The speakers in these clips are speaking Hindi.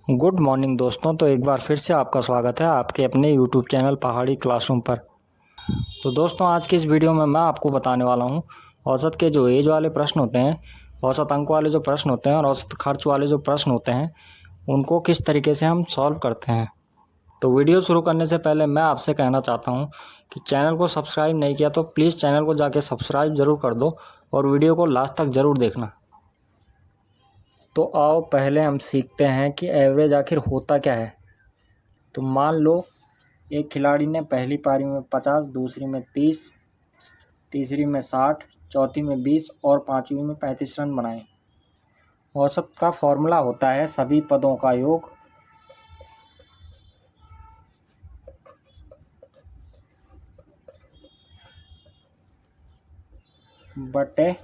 गुड मॉर्निंग दोस्तों। तो एक बार फिर से आपका स्वागत है आपके अपने यूट्यूब चैनल पहाड़ी क्लासरूम पर। तो दोस्तों आज की इस वीडियो में मैं आपको बताने वाला हूं औसत के जो एज वाले प्रश्न होते हैं, औसत अंक वाले जो प्रश्न होते हैं और औसत खर्च वाले जो प्रश्न होते हैं उनको किस तरीके से हम सॉल्व करते हैं। तो वीडियो शुरू करने से पहले मैं आपसे कहना चाहता हूँ कि चैनल को सब्सक्राइब नहीं किया तो प्लीज़ चैनल को जाके सब्सक्राइब ज़रूर कर दो और वीडियो को लास्ट तक ज़रूर देखना। तो आओ पहले हम सीखते हैं कि एवरेज आखिर होता क्या है। तो मान लो एक खिलाड़ी ने पहली पारी में 50, दूसरी में 30, तीसरी में 60, चौथी में 20 और पांचवी में 35 रन बनाए। औसत का फॉर्मूला होता है सभी पदों का योग बटे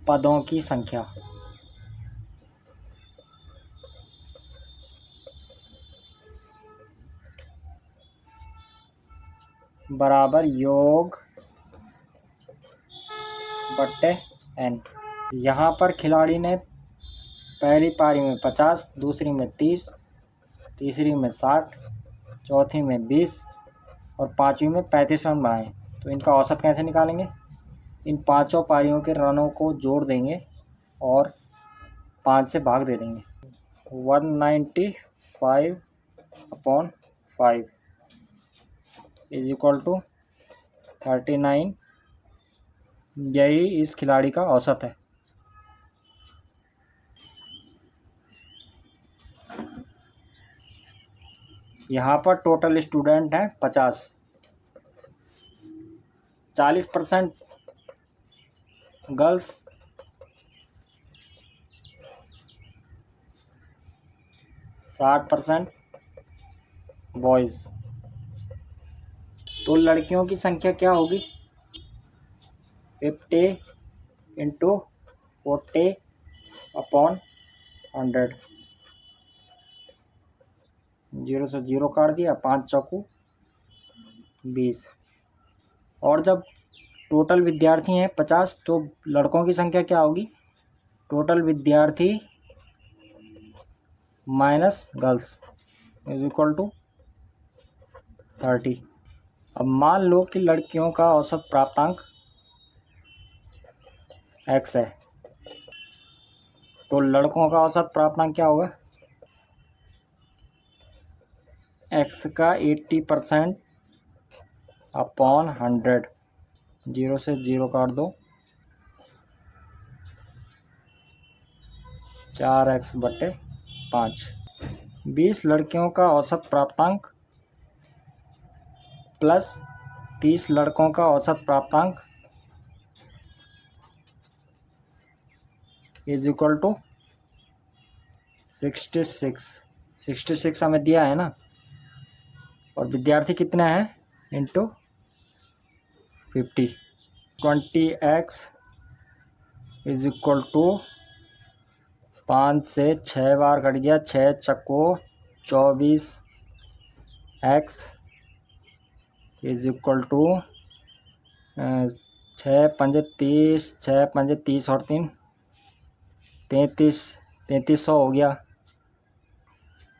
पदों की संख्या बराबर योग बटे n। यहाँ पर खिलाड़ी ने पहली पारी में 50, दूसरी में 30, तीसरी में 60, चौथी में 20 और पांचवी में 35 रन बनाए। तो इनका औसत कैसे निकालेंगे? इन पांचों पारियों के रनों को जोड़ देंगे और 5 से भाग दे देंगे। 195/5 इज इक्वल टू 39। यही इस खिलाड़ी का औसत है। यहाँ पर टोटल स्टूडेंट हैं 50, 40% गर्ल्स, 60% बॉयज़। तो लड़कियों की संख्या क्या होगी? 50 इंटू 40/100। 0 से 0 काट दिया, 5 चौकू 20। और जब टोटल विद्यार्थी हैं 50 तो लड़कों की संख्या क्या होगी? टोटल विद्यार्थी minus girls is equal to 30। अब मान लो कि लड़कियों का औसत प्राप्तांक x है, तो लड़कों का औसत प्राप्तांक क्या होगा? x का 80%/100। 0 से 0 काट दो, 4x/5। 20 लड़कियों का औसत प्राप्तांक प्लस 30 लड़कों का औसत प्राप्तांक इज इक्वल टू 66 हमें दिया है ना, और विद्यार्थी कितने हैं? Into 50। 20x is equal to 5 से 6 बार कट गया, 6 चक्को 24x इज इक्वल टू 6 पंजे 30, 6 पंजे 30 और 3 3300 हो गया।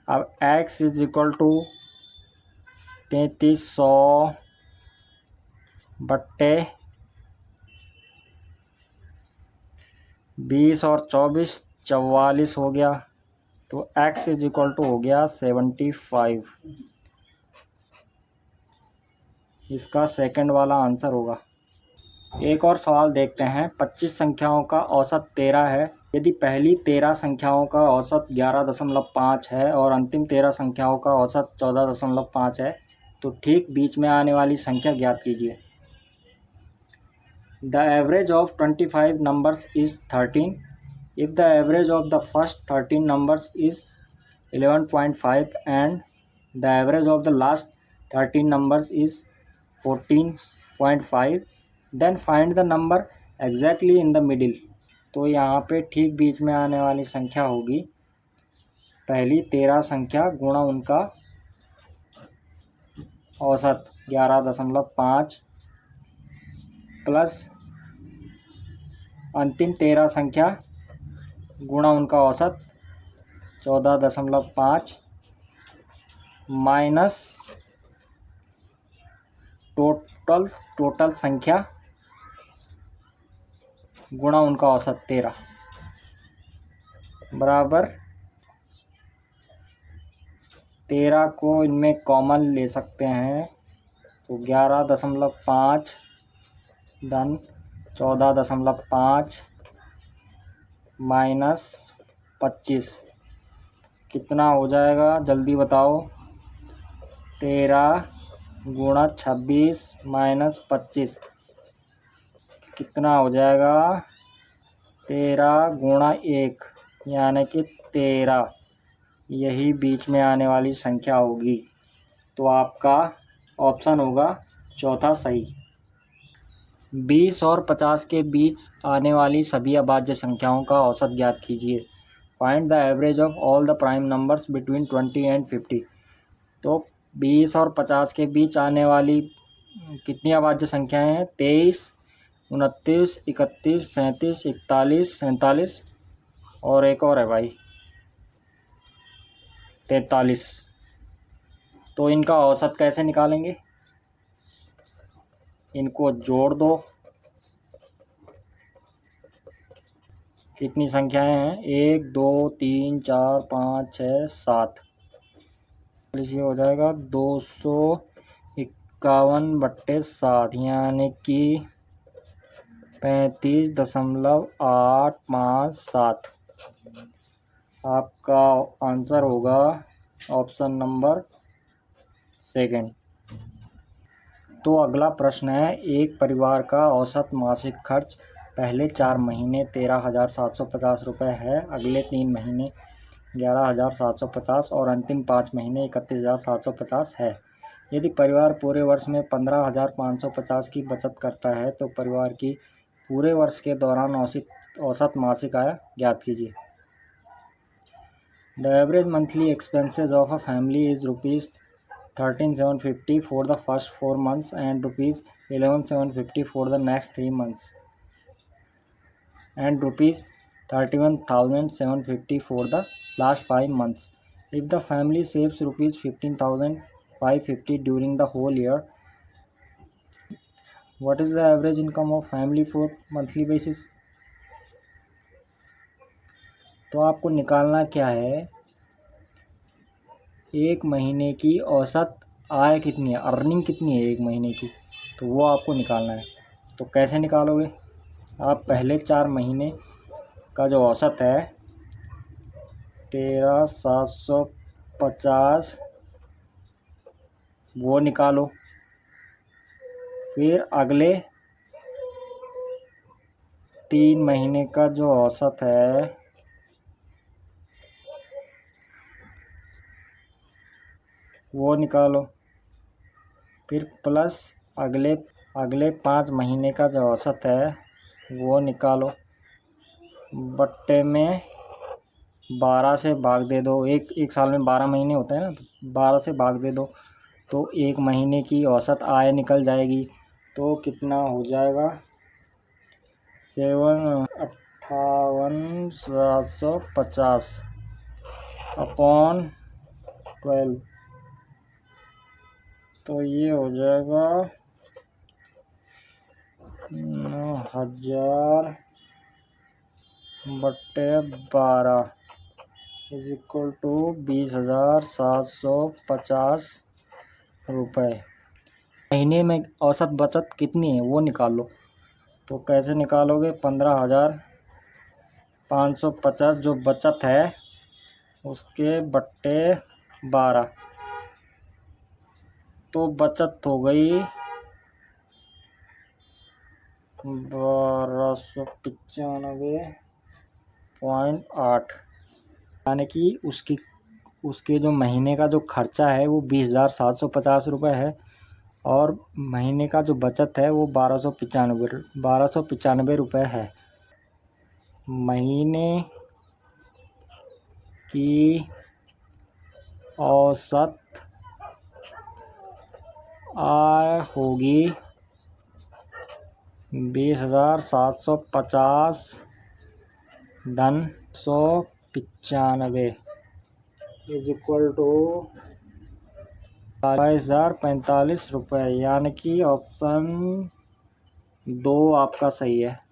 अब x इज इक्वल टू 3300 बट्टे 20 और 24 44 हो गया। तो x इज इक्वल टू हो गया 75। इसका सेकंड वाला आंसर होगा। एक और सवाल देखते हैं। 25 संख्याओं का औसत 13 है। यदि पहली 13 संख्याओं का औसत 11.5 है और अंतिम 13 संख्याओं का औसत 14.5 है तो ठीक बीच में आने वाली संख्या ज्ञात कीजिए। The average of 25 numbers is 13. If the average of the first 13 numbers is 11.5 and the average of the last 13 numbers is 14.5, then find the number exactly in the middle. तो यहाँ पे ठीक बीच में आने वाली संख्या होगी पहली 13 संख्या गुणा उनका औसत 11.5 प्लस अंतिम 13 संख्या गुणा उनका औसत 14.5 माइनस टोटल संख्या गुणा उनका औसत 13 बराबर 13 को इनमें कॉमन ले सकते हैं तो 11.5 धन 14.5 माइनस 25 कितना हो जाएगा जल्दी बताओ। 13 गुणा 26 माइनस 25 कितना हो जाएगा। 13 गुणा 1 यानी कि 13, यही बीच में आने वाली संख्या होगी। तो आपका ऑप्शन होगा चौथा सही। 20 और 50 के बीच आने वाली सभी अभाज्य संख्याओं का औसत ज्ञात कीजिए। Find the average of all the prime numbers between 20 and 50। तो 20 और 50 के बीच आने वाली कितनी अभाज्य संख्याएं हैं। 23, 29, 31, 37, 41, 47 और एक और है भाई 43। तो इनका औसत कैसे निकालेंगे। इनको जोड़ दो। कितनी संख्याएं हैं 1 2 3 4 5 6 7। ये हो जाएगा 251/7 यानी कि 35.857। आपका आंसर होगा ऑप्शन नंबर सेकंड। तो अगला प्रश्न है, एक परिवार का औसत मासिक खर्च पहले 4 महीने 13,750 रुपये है, अगले 3 महीने 11,750 और अंतिम 5 महीने 31,750 है। यदि परिवार पूरे वर्ष में 15,550 की बचत करता है तो परिवार की पूरे वर्ष के दौरान औसत मासिक आय ज्ञात कीजिए। The average monthly expenses of a family is ₹13,750 for the first 4 months and ₹11,750 for the next 3 months and ₹31,750 for the last 5 months. If the family saves ₹15,550 during the whole year, what is the average income of family for monthly basis? तो आपको निकालना क्या है, एक महीने की औसत आय कितनी है, अर्निंग कितनी है एक महीने की, तो वो आपको निकालना है। तो कैसे निकालोगे, आप पहले 4 महीने का जो औसत है 13,750 वो निकालो, फिर अगले 3 महीने का जो औसत है वो निकालो, फिर प्लस अगले 5 महीने का जो औसत है वो निकालो, बट्टे में 12 से भाग दे दो। एक साल में 12 महीने होते हैं ना, तो 12 से भाग दे दो तो एक महीने की औसत आय निकल जाएगी। तो कितना हो जाएगा 58,750 अपॉन 12, तो ये हो जाएगा 9,000/12 इज इक्वल टू 20,750 रुपये। महीने में औसत बचत कितनी है वो निकाल लो। तो कैसे निकालोगे, 15,550 जो बचत है उसके बट्टे 12, तो बचत हो गई 1295.8, यानी कि उसके जो महीने का जो खर्चा है वो 20,750 रुपये है और महीने का जो बचत है वो 1295 रुपये है। महीने की औसत आय होगी 20,750 धन 195 इज इक्वल टू 22,045 रुपये, यानी कि ऑप्शन 2 आपका सही है।